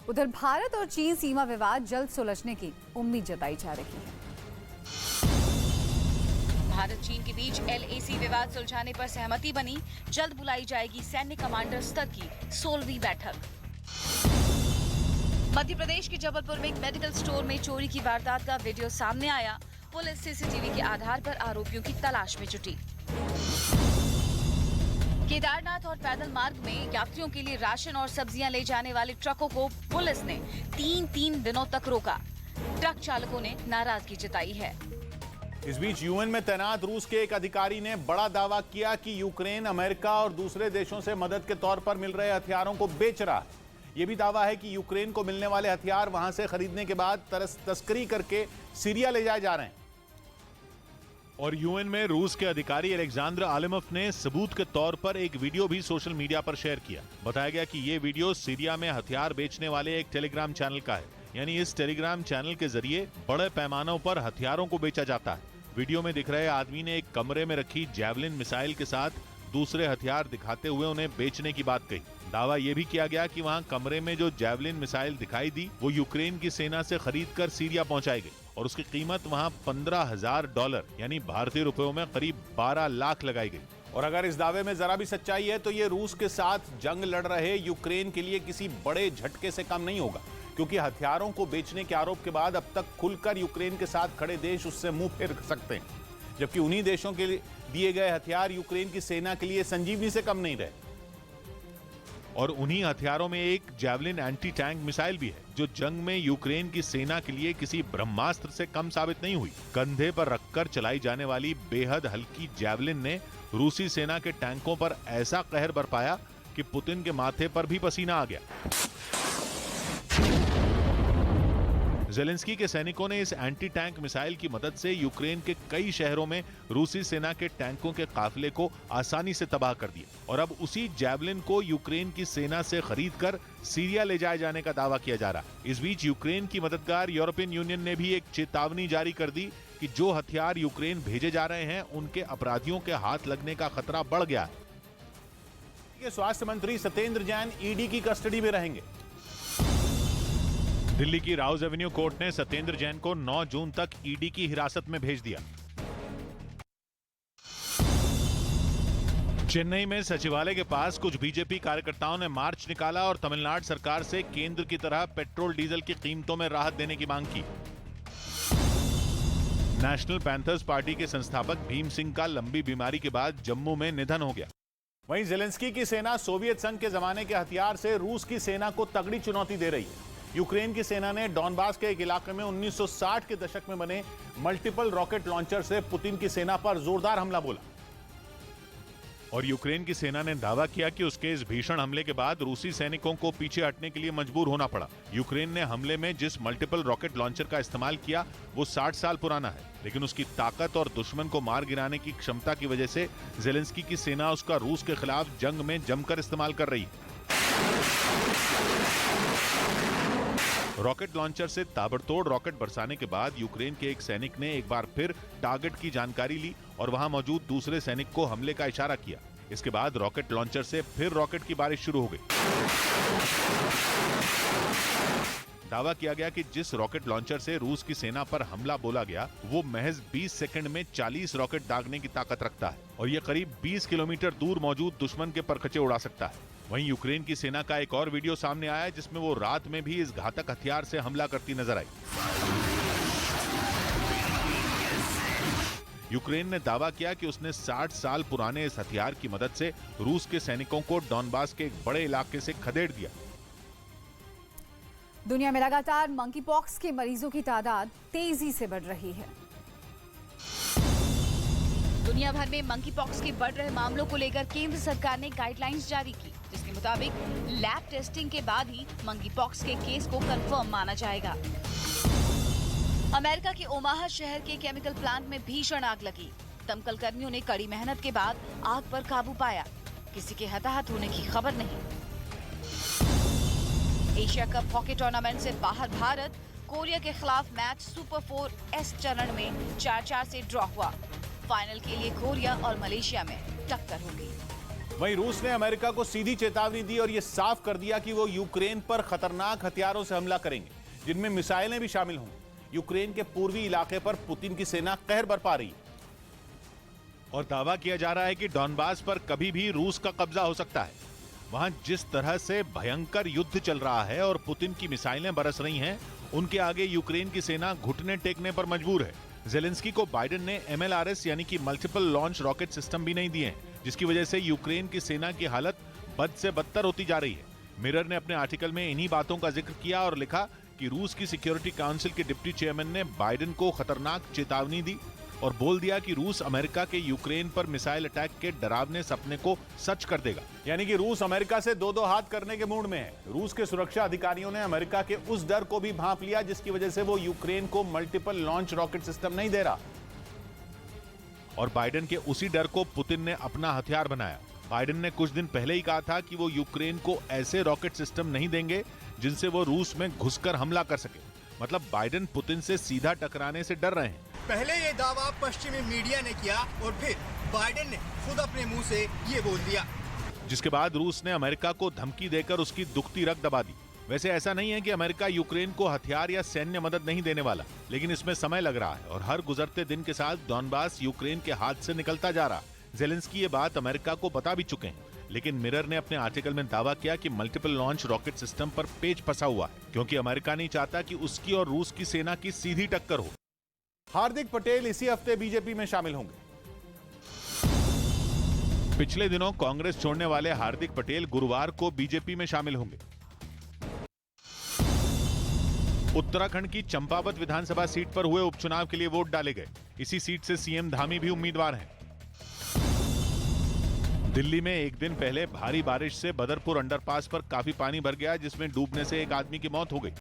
उधर भारत और चीन सीमा विवाद जल्द सुलझने की उम्मीद जताई जा रही है। भारत चीन के बीच LAC विवाद सुलझाने पर सहमति बनी। जल्द बुलाई जाएगी सैन्य कमांडर स्तर की 16वीं बैठक। मध्य प्रदेश के जबलपुर में एक मेडिकल स्टोर में चोरी की वारदात का वीडियो सामने आया। पुलिस CCTV के आधार पर आरोपियों की तलाश में जुटी। केदारनाथ और पैदल मार्ग में यात्रियों के लिए राशन और सब्जियां ले जाने वाले ट्रकों को पुलिस ने 3 दिनों तक रोका। ट्रक चालकों ने नाराजगी जताई है। इस बीच यूएन में तैनात रूस के एक अधिकारी ने बड़ा दावा किया कि यूक्रेन अमेरिका और दूसरे देशों से मदद के तौर पर मिल रहे हथियारों को बेच रहा है। यह भी दावा है कि यूक्रेन को मिलने वाले हथियार वहां से खरीदने के बाद तस्करी करके सीरिया ले जाए जा रहे हैं। और यूएन में रूस के अधिकारी अलेक्जेंडर आलिमोव ने सबूत के तौर पर एक वीडियो भी सोशल मीडिया पर शेयर किया। बताया गया कि ये वीडियो सीरिया में हथियार बेचने वाले एक टेलीग्राम चैनल का है। यानी इस टेलीग्राम चैनल के जरिए बड़े पैमानों पर हथियारों को बेचा जाता है। वीडियो में दिख रहे आदमी ने एक कमरे में रखी जैवलिन मिसाइल के साथ दूसरे हथियार दिखाते हुए उन्हें बेचने की बात कही। दावा यह भी किया गया कि वहां कमरे में जो जैवलिन मिसाइल दिखाई दी वो यूक्रेन की सेना से खरीदकर सीरिया पहुंचाई गई और उसकी कीमत वहां $15,000 यानी भारतीय रुपयों में करीब 12 लाख लगाई गई। और अगर इस दावे में जरा भी सच्चाई है तो ये रूस के साथ जंग लड़ रहे यूक्रेन के लिए किसी बड़े झटके से कम नहीं होगा, क्योंकि हथियारों को बेचने के आरोप के बाद अब तक खुलकर यूक्रेन के साथ खड़े देश उससे मुंह फेर सकते हैं, जबकि उन्हीं देशों के लिए दिए गए हथियार यूक्रेन की सेना के लिए संजीवनी से कम नहीं रहे। और उन्हीं हथियारों में एक जैवलिन एंटी टैंक मिसाइल भी है, जो जंग में यूक्रेन की सेना के लिए किसी ब्रह्मास्त्र से कम साबित नहीं हुई। कंधे पर रखकर चलाई जाने वाली बेहद हल्की जैवलिन ने रूसी सेना के टैंकों पर ऐसा कहर बरपाया कि पुतिन के माथे पर भी पसीना आ गया। ज़ेलेंस्की के सैनिकों ने इस एंटी टैंक मिसाइल की मदद से यूक्रेन के कई शहरों में रूसी सेना के टैंकों के काफिले को आसानी से तबाह कर दिया और अब उसी जैवलिन को यूक्रेन की सेना से खरीदकर सीरिया ले जाए जाने का दावा किया जा रहा है। इस बीच यूक्रेन की मददगार यूरोपियन यूनियन ने भी एक चेतावनी जारी कर दी कि जो हथियार यूक्रेन भेजे जा रहे हैं उनके अपराधियों के हाथ लगने का खतरा बढ़ गया है। स्वास्थ्य मंत्री सत्येंद्र जैन ईडी की कस्टडी में रहेंगे। दिल्ली की राउज एवेन्यू कोर्ट ने सत्येंद्र जैन को 9 जून तक ईडी की हिरासत में भेज दिया। चेन्नई में सचिवालय के पास कुछ बीजेपी कार्यकर्ताओं ने मार्च निकाला और तमिलनाडु सरकार से केंद्र की तरह पेट्रोल डीजल की कीमतों में राहत देने की मांग की। नेशनल पैंथर्स पार्टी के संस्थापक भीम सिंह का लंबी बीमारी के बाद जम्मू में निधन हो गया। वहीं ज़ेलेंस्की की सेना सोवियत संघ के जमाने के हथियार से रूस की सेना को तगड़ी चुनौती दे रही है। यूक्रेन की सेना ने डॉनबास के एक इलाके में 1960 के दशक में बने मल्टीपल रॉकेट लॉन्चर से पुतिन की सेना पर जोरदार हमला बोला। और यूक्रेन की सेना ने दावा किया कि उसके इस भीषण हमले के बाद रूसी सैनिकों को पीछे हटने के लिए मजबूर होना पड़ा। यूक्रेन ने हमले में जिस मल्टीपल रॉकेट लॉन्चर का इस्तेमाल किया वो 60 साल पुराना है, लेकिन उसकी ताकत और दुश्मन को मार गिराने की क्षमता की वजह से ज़ेलेंस्की की सेना उसका रूस के खिलाफ जंग में जमकर इस्तेमाल कर रही है। रॉकेट लॉन्चर से ताबड़तोड़ रॉकेट बरसाने के बाद यूक्रेन के एक सैनिक ने एक बार फिर टारगेट की जानकारी ली और वहां मौजूद दूसरे सैनिक को हमले का इशारा किया। इसके बाद रॉकेट लॉन्चर से फिर रॉकेट की बारिश शुरू हो गई। दावा किया गया कि जिस रॉकेट लॉन्चर से रूस की सेना पर हमला बोला गया वो महज 20 सेकंड में 40 रॉकेट दागने की ताकत रखता है और यह करीब 20 किलोमीटर दूर मौजूद दुश्मन के परखचे उड़ा सकता है। वहीं यूक्रेन की सेना का एक और वीडियो सामने आया जिसमें वो रात में भी इस घातक हथियार से हमला करती नजर आई। यूक्रेन ने दावा किया कि उसने 60 साल पुराने इस हथियार की मदद से रूस के सैनिकों को डॉनबास के एक बड़े इलाके से खदेड़ दिया। दुनिया में लगातार मंकी पॉक्स के मरीजों की तादाद तेजी से बढ़ रही है। दुनिया भर में मंकी पॉक्स के बढ़ रहे मामलों को लेकर केंद्र सरकार ने गाइडलाइंस जारी की, जिसके मुताबिक लैब टेस्टिंग के बाद ही मंकी पॉक्स के केस को कंफर्म माना जाएगा। अमेरिका के ओमाहा शहर के केमिकल प्लांट में भीषण आग लगी। दमकल कर्मियों ने कड़ी मेहनत के बाद आग पर काबू पाया। किसी के हताहत होने की खबर नहीं। एशिया कप हॉकी टूर्नामेंट से बाहर भारत कोरिया के खिलाफ मैच सुपर 4 चरण में 4-4 से ड्रॉ हुआ। फाइनल के लिए कोरिया और मलेशिया में टक्कर होगी। वहीं रूस ने अमेरिका को सीधी चेतावनी दी और यह साफ कर दिया कि वो यूक्रेन पर खतरनाक हथियारों से हमला करेंगे, जिनमें मिसाइलें भी शामिल होंगी। यूक्रेन के पूर्वी इलाके पर पुतिन की सेना कहर बरपा रही है और दावा किया जा रहा है कि डॉनबास पर कभी भी रूस का कब्जा हो सकता है। वहां जिस तरह से भयंकर युद्ध चल रहा है और पुतिन की मिसाइलें बरस रही हैं, उनके आगे यूक्रेन की सेना घुटने टेकने पर मजबूर है। जेलेंस्की को बाइडेन ने MLRS यानी कि मल्टीपल लॉन्च रॉकेट सिस्टम भी नहीं दिए हैं, जिसकी वजह से यूक्रेन की सेना की हालत बद से बदतर होती जा रही है। मिरर ने अपने आर्टिकल में इन्हीं बातों का जिक्र किया और लिखा कि रूस की सिक्योरिटी काउंसिल के डिप्टी चेयरमैन ने बाइडेन को खतरनाक चेतावनी दी और बोल दिया कि रूस अमेरिका के यूक्रेन पर मिसाइल अटैक के डरावने सपने को सच कर देगा। यानी कि रूस अमेरिका से दो दो हाथ करने के मूड में है। रूस के सुरक्षा अधिकारियों ने अमेरिका के उस डर को भी भांप लिया जिसकी वजह से वो यूक्रेन को मल्टीपल लॉन्च रॉकेट सिस्टम नहीं दे रहा, और बाइडेन के उसी डर को पुतिन ने अपना हथियार बनाया। बाइडेन ने कुछ दिन पहले ही कहा था कि वो यूक्रेन को ऐसे रॉकेट सिस्टम नहीं देंगे जिनसे वो रूस में घुसकर हमला कर सके। मतलब बाइडेन पुतिन से सीधा टकराने से डर रहे हैं। पहले ये दावा पश्चिमी मीडिया ने किया और फिर बाइडेन ने खुद अपने मुंह से ये बोल दिया, जिसके बाद रूस ने अमेरिका को धमकी देकर उसकी दुखती रग दबा दी। वैसे ऐसा नहीं है कि अमेरिका यूक्रेन को हथियार या सैन्य मदद नहीं देने वाला, लेकिन इसमें समय लग रहा है और हर गुजरते दिन के साथ डॉनबास यूक्रेन के हाथ से निकलता जा रहा है। जेलेंस्की ये बात अमेरिका को बता भी चुके हैं, लेकिन मिरर ने अपने आर्टिकल में दावा किया कि मल्टीपल लॉन्च रॉकेट सिस्टम पर पेच फंसा हुआ है, क्योंकि अमेरिका नहीं चाहता कि उसकी और रूस की सेना की सीधी टक्कर हो। हार्दिक पटेल इसी हफ्ते बीजेपी में शामिल होंगे। पिछले दिनों कांग्रेस छोड़ने वाले हार्दिक पटेल गुरुवार को बीजेपी में शामिल होंगे। उत्तराखंड की चंपावत विधानसभा सीट पर हुए उपचुनाव के लिए वोट डाले गए। इसी सीट से सीएम धामी भी उम्मीदवार हैं। दिल्ली में एक दिन पहले भारी बारिश से बदरपुर अंडरपास पर काफी पानी भर गया, जिसमें डूबने से एक आदमी की मौत हो गई।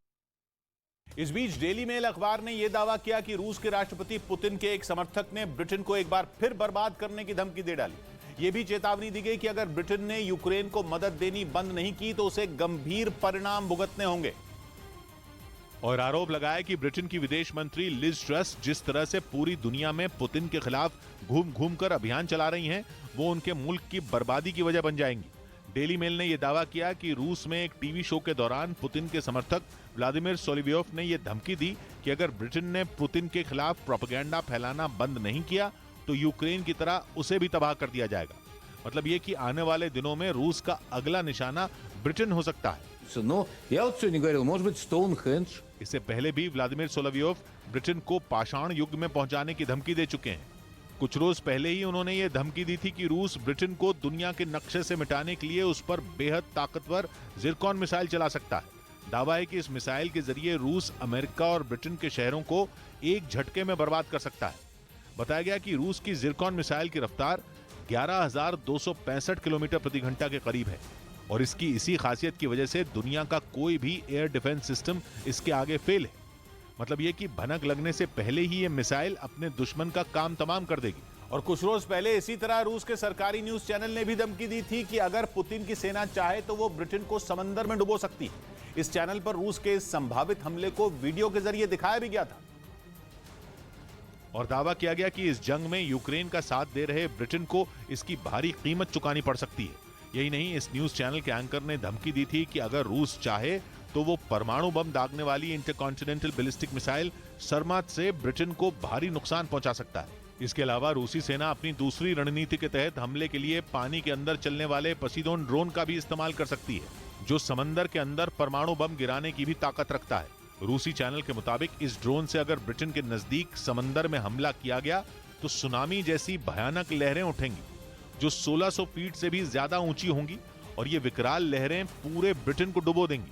इस बीच डेली मेल अखबार ने यह दावा किया कि रूस के राष्ट्रपति पुतिन के एक समर्थक ने ब्रिटेन को एक बार फिर बर्बाद करने की धमकी दे डाली। यह भी चेतावनी दी गई कि अगर ब्रिटेन ने यूक्रेन को मदद देनी बंद नहीं की तो उसे गंभीर परिणाम भुगतने होंगे। और आरोप लगाया कि ब्रिटेन की विदेश मंत्री लिज ट्रस जिस तरह से पूरी दुनिया में पुतिन के खिलाफ घूम घूम कर अभियान चला रही हैं, वो उनके मुल्क की बर्बादी की वजह बन जाएंगी। डेली मेल ने यह दावा किया कि रूस में एक टीवी शो के दौरान पुतिन के समर्थक व्लादिमीर सोलिवियोव ने यह धमकी दी कि अगर ब्रिटेन ने पुतिन के खिलाफ प्रोपेगेंडा फैलाना बंद नहीं किया तो यूक्रेन की तरह उसे भी तबाह कर दिया जाएगा। मतलब ये कि आने वाले दिनों में रूस का अगला निशाना ब्रिटेन हो सकता है। Но я вот сегодня говорил, может быть, Стоунхендж. इससे पहले भी व्लादिमीर सोलिवियोव ब्रिटेन को पाषाण युग में पहुंचाने की धमकी दे चुके हैं। कुछ रोज पहले ही उन्होंने ये धमकी दी थी कि रूस ब्रिटेन को दुनिया के नक्शे से मिटाने के लिए उस पर बेहद ताकतवर जिरकॉन मिसाइल चला सकता है। दावा है कि इस मिसाइल के जरिए रूस अमेरिका और ब्रिटेन के शहरों को एक झटके में बर्बाद कर सकता है। बताया गया कि रूस की जिरकॉन मिसाइल की रफ्तार 11,265 किलोमीटर प्रति घंटा के करीब है और इसकी इसी खासियत की वजह से दुनिया का कोई भी एयर डिफेंस सिस्टम इसके आगे फेल है। मतलब ये कि भनक लगने से पहले ही ये मिसाइल अपने दुश्मन का काम तमाम कर देगी। और कुछ रोज पहले इसी तरह रूस के सरकारी न्यूज चैनल ने भी धमकी दी थी कि अगर पुतिन की सेना चाहे तो वो ब्रिटेन को समंदर में डुबो सकती है। इस चैनल पर रूस के इस संभावित हमले को वीडियो के जरिए दिखाया भी गया था और दावा किया गया कि इस जंग में यूक्रेन का साथ दे रहे ब्रिटेन को इसकी भारी कीमत चुकानी पड़ सकती है। यही नहीं, इस न्यूज चैनल के एंकर ने धमकी दी थी कि अगर रूस चाहे तो वो परमाणु बम दागने वाली इंटरकॉन्टिनेंटल बैलिस्टिक मिसाइल सरमात से ब्रिटेन को भारी नुकसान पहुंचा सकता है। इसके अलावा रूसी सेना अपनी दूसरी रणनीति के तहत हमले के लिए पानी के अंदर चलने वाले पोसीडोन ड्रोन का भी इस्तेमाल कर सकती है, जो समंदर के अंदर परमाणु बम गिराने की भी ताकत रखता है। रूसी चैनल के मुताबिक इस ड्रोन से अगर ब्रिटेन के नजदीक समंदर में हमला किया गया तो सुनामी जैसी भयानक लहरें उठेंगी, जो 1600 फीट से भी ज्यादा ऊंची होंगी और ये विकराल लहरें पूरे ब्रिटेन को डुबो देंगी।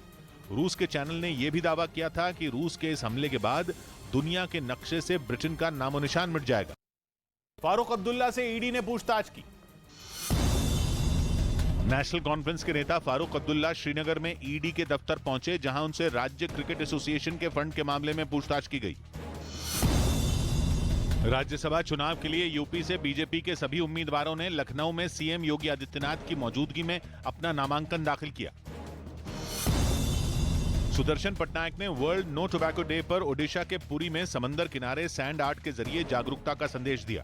रूस के चैनल ने यह भी दावा किया था कि रूस के इस हमले के बाद दुनिया के नक्शे से ब्रिटेन का नामो निशान मिट जाएगा। फारूक अब्दुल्ला से ईडी ने पूछताछ की। नेशनल कॉन्फ्रेंस के नेता फारूक अब्दुल्ला श्रीनगर में ईडी के दफ्तर पहुंचे, जहां उनसे राज्य क्रिकेट एसोसिएशन के फंड के मामले में पूछताछ की गई। राज्यसभा चुनाव के लिए यूपी से बीजेपी के सभी उम्मीदवारों ने लखनऊ में सीएम योगी आदित्यनाथ की मौजूदगी में अपना नामांकन दाखिल किया। सुदर्शन पटनायक ने वर्ल्ड नो टोबैको डे पर ओडिशा के पुरी में समंदर किनारे सैंड आर्ट के जरिए जागरूकता का संदेश दिया।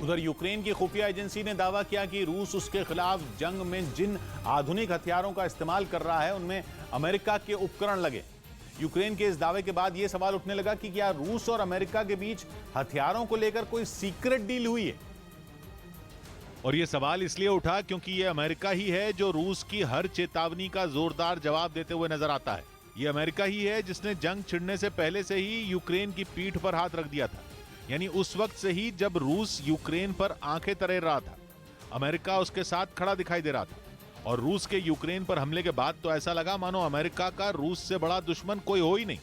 उधर यूक्रेन की खुफिया एजेंसी ने दावा किया कि रूस उसके खिलाफ जंग में जिन आधुनिक हथियारों का इस्तेमाल कर रहा है उनमें अमेरिका के उपकरण लगे। यूक्रेन के इस दावे के बाद यह सवाल उठने लगा कि क्या रूस और अमेरिका के बीच हथियारों को लेकर कोई सीक्रेट डील हुई है। और यह सवाल इसलिए उठा क्योंकि यह अमेरिका ही है जो रूस की हर चेतावनी का जोरदार जवाब देते हुए नजर आता है। यह अमेरिका ही है जिसने जंग छिड़ने से पहले से ही यूक्रेन की पीठ पर हाथ रख दिया था, यानी उस वक्त से ही जब रूस यूक्रेन पर आंखें तरेर रहा था। अमेरिका उसके साथ खड़ा दिखाई दे रहा था और रूस के यूक्रेन पर हमले के बाद तो ऐसा लगा मानो अमेरिका का रूस से बड़ा दुश्मन कोई हो ही नहीं।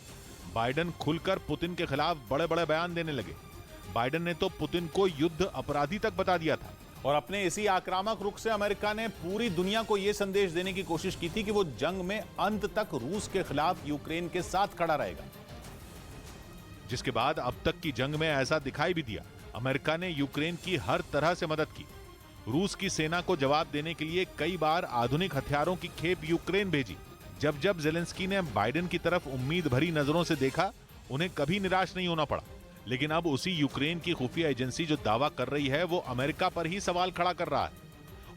बाइडेन खुलकर पुतिन के खिलाफ बड़े बड़े बयान देने लगे। बाइडेन ने तो पुतिन को युद्ध अपराधी तक बता दिया था और अपने इसी आक्रामक रुख से अमेरिका ने पूरी दुनिया को यह संदेश देने की कोशिश की थी कि वो जंग में अंत तक रूस के खिलाफ यूक्रेन के साथ खड़ा रहेगा। जिसके बाद अब तक की जंग में ऐसा दिखाई भी दिया। अमेरिका ने यूक्रेन की हर तरह से मदद की। रूस की सेना को जवाब देने के लिए कई बार आधुनिक हथियारों की खेप यूक्रेन भेजी। जब जब ज़ेलेंस्की ने बाइडेन की तरफ उम्मीद भरी नजरों से देखा, उन्हें कभी निराश नहीं होना पड़ा। लेकिन अब उसी यूक्रेन की खुफिया एजेंसी जो दावा कर रही है वो अमेरिका पर ही सवाल खड़ा कर रहा है।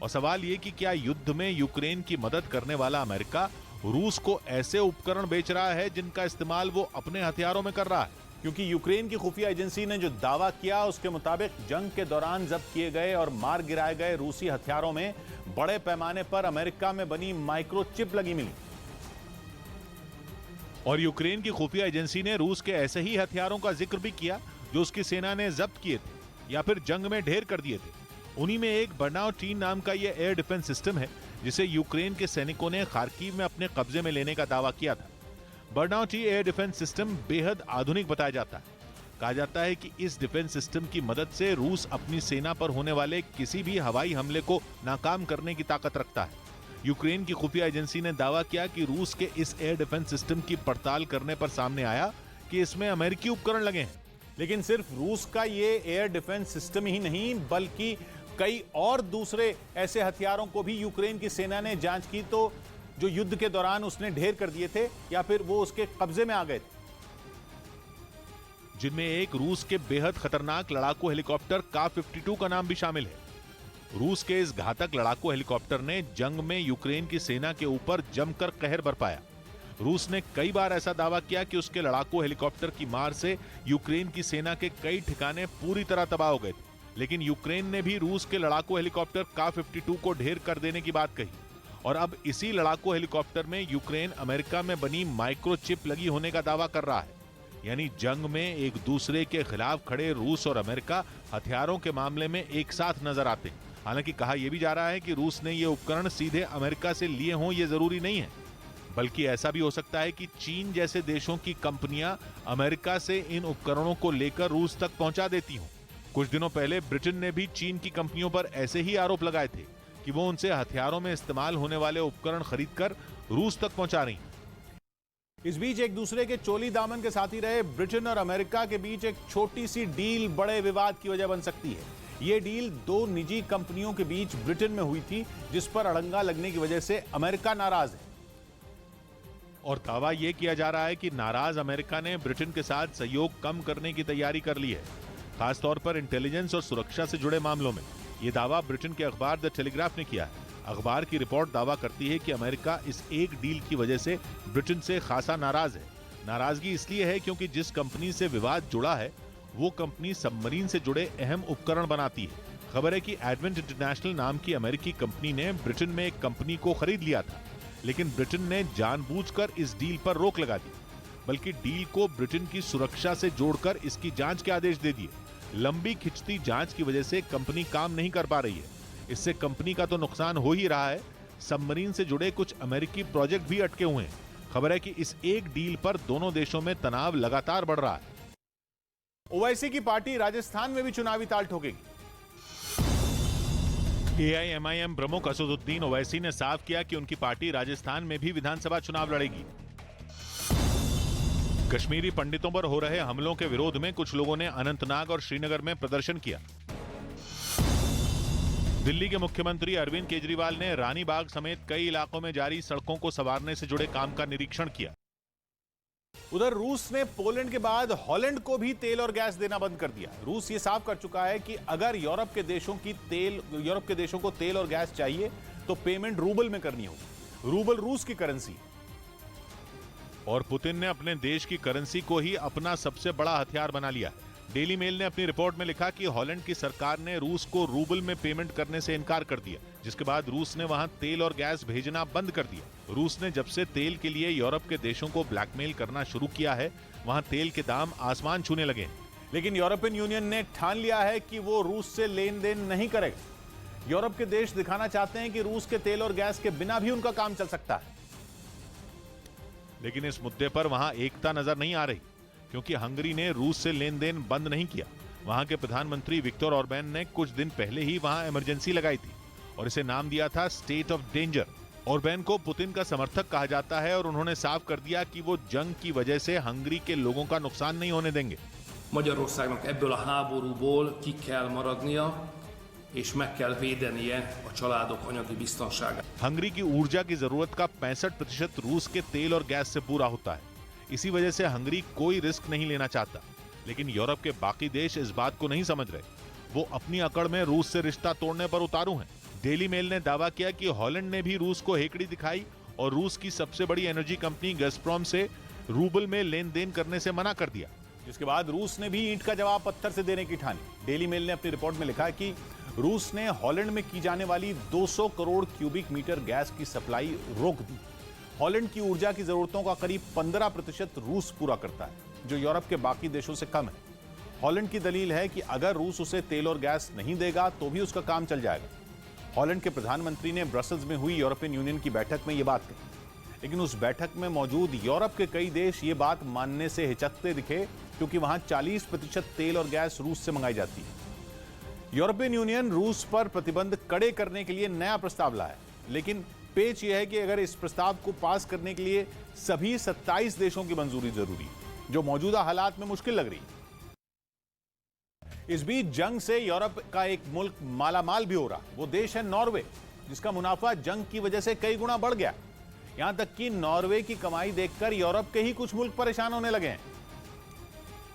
और सवाल ये कि क्या युद्ध में यूक्रेन की मदद करने वाला अमेरिका रूस को ऐसे उपकरण बेच रहा है जिनका इस्तेमाल वो अपने हथियारों में कर रहा है। क्योंकि यूक्रेन की खुफिया एजेंसी ने जो दावा किया उसके मुताबिक जंग के दौरान जब्त किए गए और मार गिराए गए रूसी हथियारों में बड़े पैमाने पर अमेरिका में बनी माइक्रोचिप लगी मिली। और यूक्रेन की खुफिया एजेंसी ने रूस के ऐसे ही हथियारों का जिक्र भी किया जो उसकी सेना ने जब्त किए थे या फिर जंग में ढेर कर दिए थे। उन्हीं में एक बर्नाउटीन नाम का यह एयर डिफेंस सिस्टम है जिसे यूक्रेन के सैनिकों ने खार्किव में अपने कब्जे में लेने का दावा किया था। बर्नाउटी एयर डिफेंस सिस्टम बेहद आधुनिक बताया जाता है। कहा जाता है कि इस डिफेंस सिस्टम की मदद से रूस अपनी सेना पर होने वाले किसी भी हवाई हमले को नाकाम करने की ताकत रखता है। यूक्रेन की खुफिया एजेंसी ने दावा किया कि रूस के इस एयर डिफेंस सिस्टम की पड़ताल करने पर सामने आया कि इसमें अमेरिकी उपकरण लगे हैं। लेकिन सिर्फ रूस का ये एयर डिफेंस सिस्टम ही नहीं बल्कि कई और दूसरे ऐसे हथियारों को भी यूक्रेन की सेना ने जांच की तो जो युद्ध के दौरान उसने ढेर कर दिए थे या फिर वो उसके कब्जे में आ गए थे, जिनमें एक रूस के बेहद खतरनाक लड़ाकू हेलीकॉप्टर का-52 का नाम भी शामिल है। रूस के इस घातक लड़ाकू हेलीकॉप्टर ने जंग में यूक्रेन की सेना के ऊपर जमकर कहर बरपाया। रूस ने कई बार ऐसा दावा किया कि उसके लड़ाकू हेलीकॉप्टर की मार से यूक्रेन की सेना के कई ठिकाने पूरी तरह तबाह हो गए थे। लेकिन यूक्रेन ने भी रूस के लड़ाकू हेलीकॉप्टर का-52 को ढेर कर देने की बात कही। और अब इसी लड़ाकू हेलीकॉप्टर में यूक्रेन अमेरिका में बनी माइक्रोचिप लगी होने का दावा कर रहा है। यानी जंग में एक दूसरे के खिलाफ खड़े रूस और अमेरिका हथियारों के मामले में एक साथ नजर आते। हालांकि कहा यह भी जा रहा है कि रूस ने ये उपकरण सीधे अमेरिका से लिए हों ये जरूरी नहीं है, बल्कि ऐसा भी हो सकता है कि चीन जैसे देशों की कंपनियां अमेरिका से इन उपकरणों को लेकर रूस तक पहुंचा देती हों। कुछ दिनों पहले ब्रिटेन ने भी चीन की कंपनियों पर ऐसे ही आरोप लगाए थे कि वो उनसे हथियारों में इस्तेमाल होने वाले उपकरण खरीदकर रूस तक पहुंचा रही। इस बीच एक दूसरे के चोली दामन के साथी रहे ब्रिटेन और अमेरिका के बीच एक छोटी सी डील बड़े विवाद की वजह बन सकती है। यह डील दो निजी कंपनियों के बीच ब्रिटेन में हुई थी जिस पर अड़ंगा लगने की वजह से अमेरिका नाराज है। और दावा यह किया जा रहा है कि नाराज अमेरिका ने ब्रिटेन के साथ सहयोग कम करने की तैयारी कर ली है, खासतौर पर इंटेलिजेंस और सुरक्षा से जुड़े मामलों में। यह दावा ब्रिटेन के अखबार द टेलीग्राफ ने किया है। अखबार की रिपोर्ट दावा करती है कि अमेरिका इस एक डील की वजह से ब्रिटेन से खासा नाराज है। नाराजगी इसलिए है क्योंकि जिस कंपनी से विवाद जुड़ा है वो कंपनी सबमरीन से जुड़े अहम उपकरण बनाती है। खबर है कि एडवेंट इंटरनेशनल नाम की अमेरिकी कंपनी ने ब्रिटेन में एक कंपनी को खरीद लिया था, लेकिन ब्रिटेन ने जानबूझकर इस डील पर रोक लगा दी, बल्कि डील को ब्रिटेन की सुरक्षा से जोड़कर इसकी जांच के आदेश दे दिए। लंबी खिंचती जांच की वजह से कंपनी काम नहीं कर पा रही है। इससे कंपनी का तो नुकसान हो ही रहा है, सबमरीन से जुड़े कुछ अमेरिकी प्रोजेक्ट भी अटके हुए हैं। खबर है कि इस एक डील पर दोनों देशों में तनाव लगातार बढ़ रहा है। ओवैसी की पार्टी राजस्थान में भी चुनावी ताल ठोकेगी। एआईएमआईएम प्रमुख असदुद्दीन ओवैसी ने साफ किया कि उनकी पार्टी राजस्थान में भी विधानसभा चुनाव लड़ेगी। कश्मीरी पंडितों पर हो रहे हमलों के विरोध में कुछ लोगों ने अनंतनाग और श्रीनगर में प्रदर्शन किया। दिल्ली के मुख्यमंत्री अरविंद केजरीवाल ने रानी बाग समेत कई इलाकों में जारी सड़कों को संवारने से जुड़े काम का निरीक्षण किया। उधर रूस ने पोलैंड के बाद हॉलैंड को भी तेल और गैस देना बंद कर दिया। रूस ये साफ कर चुका है कि अगर यूरोप के देशों को तेल और गैस चाहिए तो पेमेंट रूबल में करनी होगी। रूबल रूस की करेंसी है और पुतिन ने अपने देश की करेंसी को ही अपना सबसे बड़ा हथियार बना लिया है। डेली मेल ने अपनी रिपोर्ट में लिखा कि हॉलैंड की सरकार ने रूस को रूबल में पेमेंट करने से इनकार कर दिया, जिसके बाद रूस ने वहां तेल और गैस भेजना बंद कर दिया। रूस ने जब से तेल के लिए यूरोप के देशों को ब्लैकमेल करना शुरू किया है, वहां तेल के दाम आसमान छूने लगे हैं। लेकिन यूरोपियन यूनियन ने ठान लिया है कि वो रूस से लेन देन नहीं करेगा। यूरोप के देश दिखाना चाहते हैं कि रूस के तेल और गैस के बिना भी उनका काम चल सकता है। लेकिन इस मुद्दे पर वहां एकता नजर नहीं आ रही, क्योंकि हंगरी ने रूस से लेन देन बंद नहीं किया। वहां के प्रधानमंत्री विक्टर ऑर्बैन ने कुछ दिन पहले ही वहां इमरजेंसी लगाई थी और इसे नाम दिया था स्टेट ऑफ डेंजर। ऑर्बैन को पुतिन का समर्थक कहा जाता है और उन्होंने साफ कर दिया कि वो जंग की वजह से हंगरी के लोगों का नुकसान नहीं होने देंगे। Magyarországnak ebből a háborúból ki kell maradnia, és meg kell védenie a családok anyagi biztonságát. Hungary की ऊर्जा की जरूरत का 65% रूस के तेल और गैस से पूरा होता है। इसी वजह से हंगरी कोई रिस्क नहीं लेना चाहता। लेकिन यूरोप के बाकी देश इस बात को नहीं समझ रहे। वो अपनी अकड़ में रूस से रिश्ता तोड़ने पर उतारू हैं। डेली मेल ने दावा किया कि हॉलैंड ने भी रूस को हेकड़ी दिखाई और रूस की सबसे बड़ी एनर्जी कंपनी गज़प्रोम से रूबल में लेन देन करने से मना कर दिया, जिसके बाद रूस ने भी ईंट का जवाब पत्थर से देने की ठानी। डेली मेल ने अपनी रिपोर्ट में लिखा कि रूस ने हॉलैंड में की जाने वाली 200 करोड़ क्यूबिक मीटर गैस की सप्लाई रोक दी। हॉलैंड की ऊर्जा की जरूरतों का करीब 15% रूस पूरा करता है, जो यूरोप के बाकी देशों से कम है। हॉलैंड की दलील है कि अगर रूस उसे तेल और गैस नहीं देगा तो भी उसका काम चल जाएगा। हॉलैंड के प्रधानमंत्री ने ब्रसल्स में हुई यूरोपियन यूनियन की बैठक में यह बात कही, लेकिन उस बैठक में मौजूद यूरोप के कई देश ये बात मानने से हिचकते दिखे, क्योंकि वहां 40% तेल और गैस रूस से मंगाई जाती है। यूरोपियन यूनियन रूस पर प्रतिबंध कड़े करने के लिए नया प्रस्ताव लाया, लेकिन पेच यह है कि अगर इस प्रस्ताव को पास करने के लिए सभी 27 देशों की मंजूरी जरूरी है, जो मौजूदा हालात में मुश्किल लग रही है। इस बीच जंग से यूरोप का एक मुल्क मालामाल भी हो रहा। वो देश है नॉर्वे, जिसका मुनाफा जंग की वजह से कई गुना बढ़ गया। यहां तक कि नॉर्वे की कमाई देखकर यूरोप के ही कुछ मुल्क परेशान होने लगे हैं,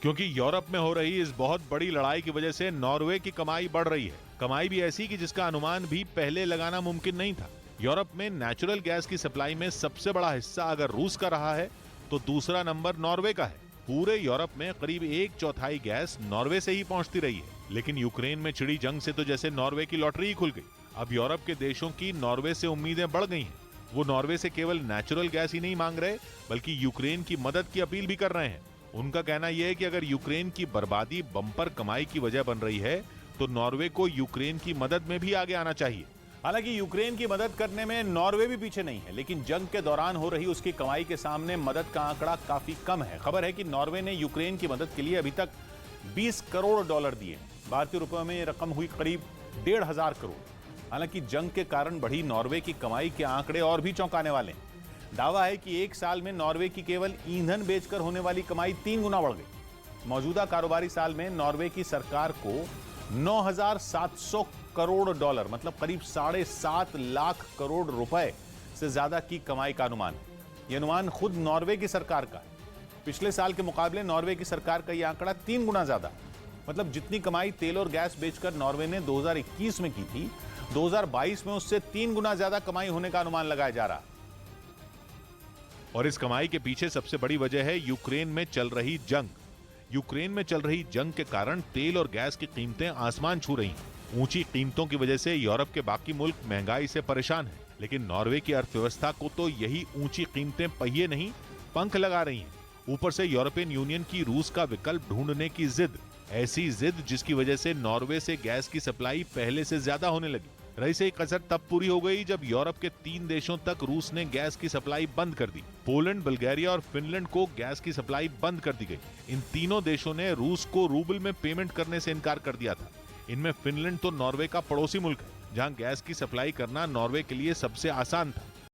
क्योंकि यूरोप में हो रही इस बहुत बड़ी लड़ाई की वजह से नॉर्वे की कमाई बढ़ रही है। कमाई भी ऐसी कि जिसका अनुमान भी पहले लगाना मुमकिन नहीं था। यूरोप में नेचुरल गैस की सप्लाई में सबसे बड़ा हिस्सा अगर रूस का रहा है तो दूसरा नंबर नॉर्वे का है। पूरे यूरोप में करीब 1/4 गैस नॉर्वे से ही पहुंचती रही है। लेकिन यूक्रेन में छिड़ी जंग से तो जैसे नॉर्वे की लॉटरी ही खुल गई। अब यूरोप के देशों की नॉर्वे से उम्मीदें बढ़ गई हैं। वो नॉर्वे से केवल नेचुरल गैस ही नहीं मांग रहे, बल्कि यूक्रेन की मदद की अपील भी कर रहे हैं। उनका कहना यह है कि अगर यूक्रेन की बर्बादी बम्पर कमाई की वजह बन रही है तो नॉर्वे को यूक्रेन की मदद में भी आगे आना चाहिए। हालांकि यूक्रेन की मदद करने में नॉर्वे भी पीछे नहीं है, लेकिन जंग के दौरान हो रही उसकी कमाई के सामने मदद का आंकड़ा काफी कम है। खबर है कि नॉर्वे ने यूक्रेन की मदद के लिए अभी तक 20 करोड़ डॉलर दिए। भारतीय रुपयों में रकम हुई करीब 1,500 करोड़। हालांकि जंग के कारण बढ़ी नॉर्वे की कमाई के आंकड़े और भी चौंकाने वाले हैं। दावा है कि एक साल में नॉर्वे की केवल ईंधन बेचकर होने वाली कमाई 3 गुना बढ़ गई। मौजूदा कारोबारी साल में नॉर्वे की सरकार को 9,700 करोड़ डॉलर, मतलब करीब 7.5 लाख करोड़ रुपए से ज्यादा की कमाई का अनुमान है। यह अनुमान खुद नॉर्वे की सरकार का है। पिछले साल के मुकाबले नॉर्वे की सरकार का यह आंकड़ा 3 गुना ज्यादा, मतलब जितनी कमाई तेल और गैस बेचकर नॉर्वे ने 2021 में की थी, 2022 में उससे 3 गुना ज्यादा कमाई होने का अनुमान लगाया जा रहा। और इस कमाई के पीछे सबसे बड़ी वजह है यूक्रेन में चल रही जंग। यूक्रेन में चल रही जंग के कारण तेल और गैस की कीमतें आसमान छू रही हैं। ऊंची कीमतों की वजह से यूरोप के बाकी मुल्क महंगाई से परेशान हैं, लेकिन नॉर्वे की अर्थव्यवस्था को तो यही ऊंची कीमतें पहिए नहीं पंख लगा रही हैं। ऊपर से यूरोपियन यूनियन की रूस का विकल्प ढूंढने की जिद, ऐसी जिद जिसकी वजह से नॉर्वे से गैस की सप्लाई पहले से ज्यादा होने लगी। रही से कसर तब पूरी हो गई जब यूरोप के 3 देशों तक रूस ने गैस की सप्लाई बंद कर दी। पोलैंड, बुल्गारिया और फिनलैंड को गैस की सप्लाई बंद कर दी गई। इन तीनों देशों ने रूस को रूबल में पेमेंट करने से इनकार कर दिया था। इनमें फिनलैंड तो नॉर्वे का पड़ोसी मुल्क है, जहां गैस की सप्लाई करना नॉर्वे के लिए सबसे आसान था।